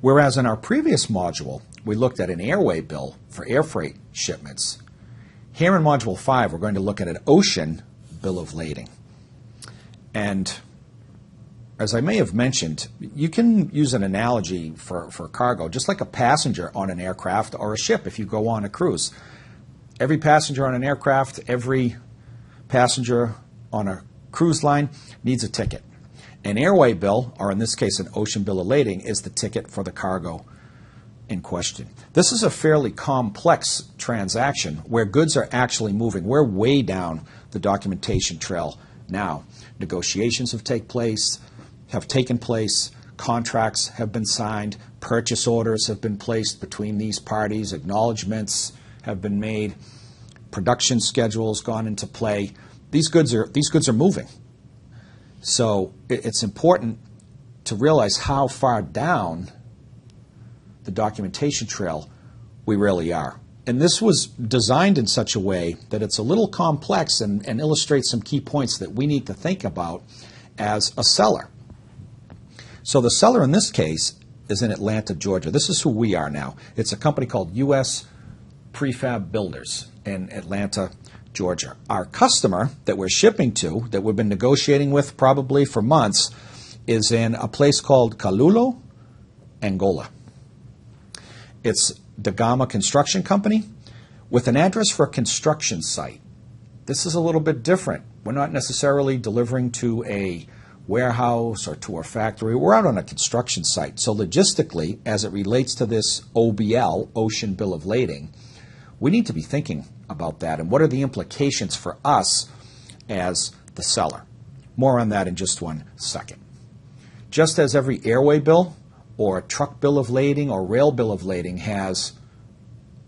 Whereas in our previous module, we looked at an airway bill for air freight shipments. Here in Module 5, we're going to look at an ocean bill of lading. And as I may have mentioned, you can use an analogy for cargo, just like a passenger on an aircraft or a ship if you go on a cruise. Every passenger on an aircraft, every passenger on a cruise line needs a ticket. An airway bill, or in this case an ocean bill of lading, is the ticket for the cargo in question. This is a fairly complex transaction where goods are actually moving. We're way down the documentation trail now. Negotiations have taken place, contracts have been signed, purchase orders have been placed between these parties, acknowledgments have been made, production schedules gone into play. These goods are moving. So it's important to realize how far down the documentation trail we really are. And this was designed in such a way that it's a little complex and illustrates some key points that we need to think about as a seller. So the seller in this case is in Atlanta, Georgia. This is who we are now. It's a company called U.S. Prefab Builders in Atlanta, Georgia. Our customer that we're shipping to, that we've been negotiating with probably for months, is in a place called Kalulo, Angola. It's Da Gama Construction Company with an address for a construction site. This is a little bit different. We're not necessarily delivering to a warehouse or to a factory. We're out on a construction site. So logistically, as it relates to this OBL, Ocean Bill of Lading, we need to be thinking about that and what are the implications for us as the seller. More on that in just one second. Just as every airway bill or truck bill of lading or rail bill of lading has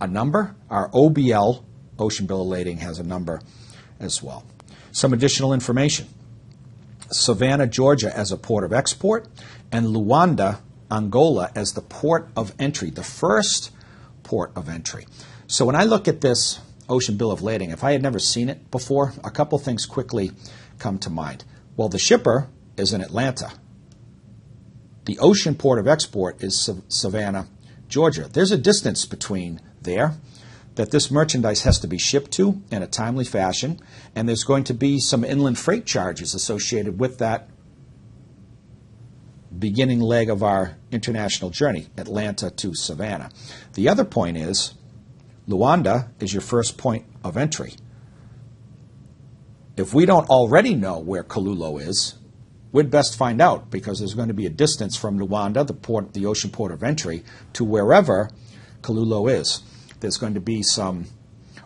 a number, our OBL, Ocean Bill of Lading, has a number as well. Some additional information. Savannah, Georgia as a port of export, and Luanda, Angola as the port of entry, the first port of entry. So when I look at this Ocean Bill of Lading, if I had never seen it before, a couple things quickly come to mind. Well, the shipper is in Atlanta. The ocean port of export is Savannah, Georgia. There's a distance between there that this merchandise has to be shipped to in a timely fashion, and there's going to be some inland freight charges associated with that beginning leg of our international journey, Atlanta to Savannah. The other point is Luanda is your first point of entry. If we don't already know where Kalulo is, we'd best find out, because there's going to be a distance from Luanda, the ocean port of entry, to wherever Kalulo is. There's going to be some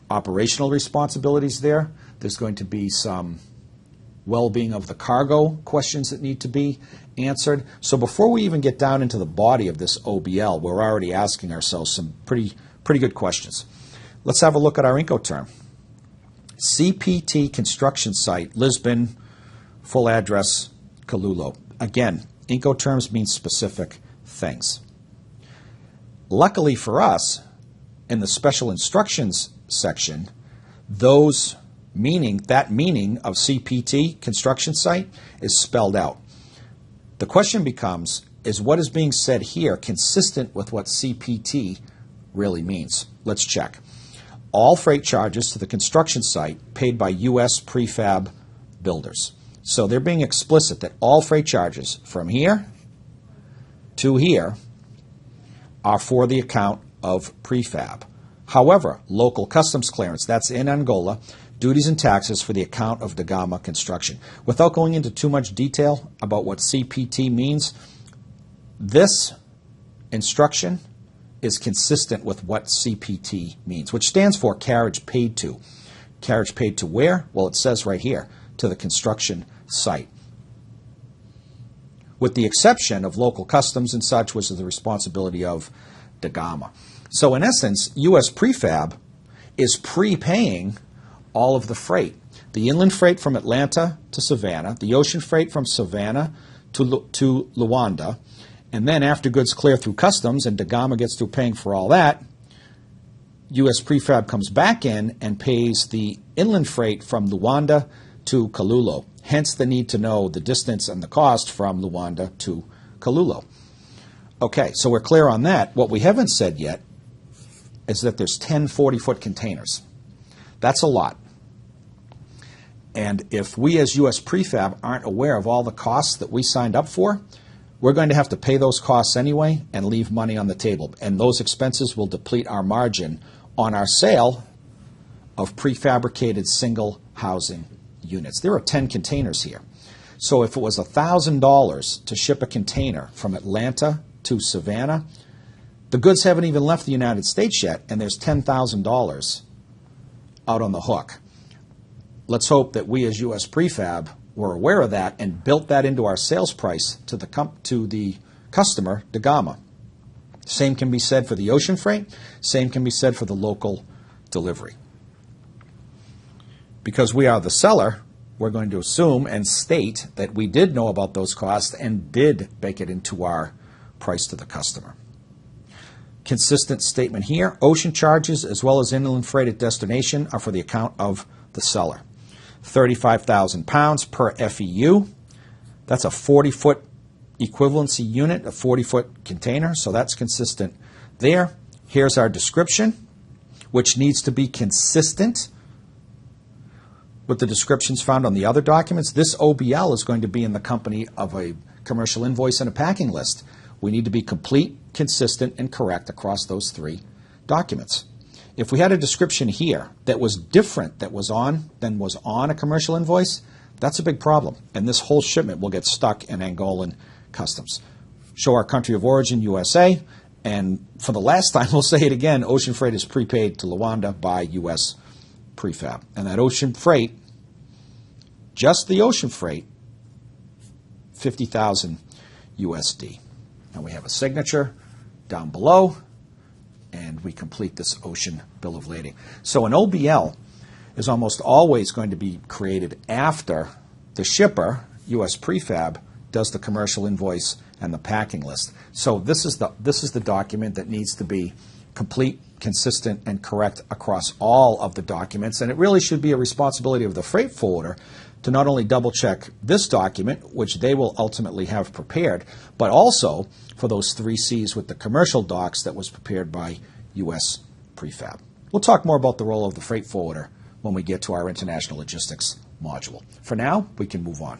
operational responsibilities there. There's going to be some well-being of the cargo questions that need to be answered. So before we even get down into the body of this OBL, we're already asking ourselves some pretty good questions. Let's have a look at our Incoterm. CPT construction site, Lisbon, full address, Kalulo. Again, Incoterms mean specific things. Luckily for us, in the special instructions section, that meaning of CPT, construction site, is spelled out. The question becomes, is what is being said here consistent with what CPT really means? Let's check. All freight charges to the construction site paid by U.S. prefab builders. So they're being explicit that all freight charges from here to here are for the account of prefab. However, local customs clearance, that's in Angola, duties and taxes for the account of Da Gama Construction. Without going into too much detail about what CPT means, this instruction is consistent with what CPT means, which stands for carriage paid to. Carriage paid to where? Well, it says right here, to the construction site. With the exception of local customs and such, which is the responsibility of Da Gama. So in essence, U.S. Prefab is prepaying all of the freight. The inland freight from Atlanta to Savannah, the ocean freight from Savannah to Luanda, and then after goods clear through customs and Da Gama gets through paying for all that, U.S. Prefab comes back in and pays the inland freight from Luanda to Kalulo. Hence the need to know the distance and the cost from Luanda to Kalulo. Okay, so we're clear on that. What we haven't said yet is that there's 10 40-foot containers. That's a lot. And if we as U.S. Prefab aren't aware of all the costs that we signed up for, we're going to have to pay those costs anyway and leave money on the table. And those expenses will deplete our margin on our sale of prefabricated single housing units. There are 10 containers here. So if it was $1,000 to ship a container from Atlanta to Savannah, the goods haven't even left the United States yet, and there's $10,000 out on the hook. Let's hope that we as U.S. Prefab were aware of that and built that into our sales price to the customer, DeGama. Same can be said for the ocean freight. Same can be said for the local delivery. Because we are the seller, we're going to assume and state that we did know about those costs and did bake it into our price to the customer. Consistent statement here, ocean charges as well as inland freight at destination are for the account of the seller. 35,000 pounds per FEU. That's a 40-foot equivalency unit, a 40-foot container, so that's consistent there. Here's our description, which needs to be consistent with the descriptions found on the other documents. This OBL is going to be in the company of a commercial invoice and a packing list. We need to be complete, consistent, and correct across those three documents. If we had a description here that was different than was on a commercial invoice, that's a big problem. And this whole shipment will get stuck in Angolan customs. Show our country of origin, USA, and for the last time, we'll say it again, ocean freight is prepaid to Luanda by U.S. Prefab. And that ocean freight, just the ocean freight, 50,000 USD. And we have a signature down below, and we complete this ocean bill of lading. So an OBL is almost always going to be created after the shipper, U.S. Prefab, does the commercial invoice and the packing list. So this is the document that needs to be complete, consistent, and correct across all of the documents. And it really should be a responsibility of the freight forwarder to not only double-check this document, which they will ultimately have prepared, but also for those 3 C's with the commercial docs that was prepared by U.S. Prefab. We'll talk more about the role of the freight forwarder when we get to our international logistics module. For now, we can move on.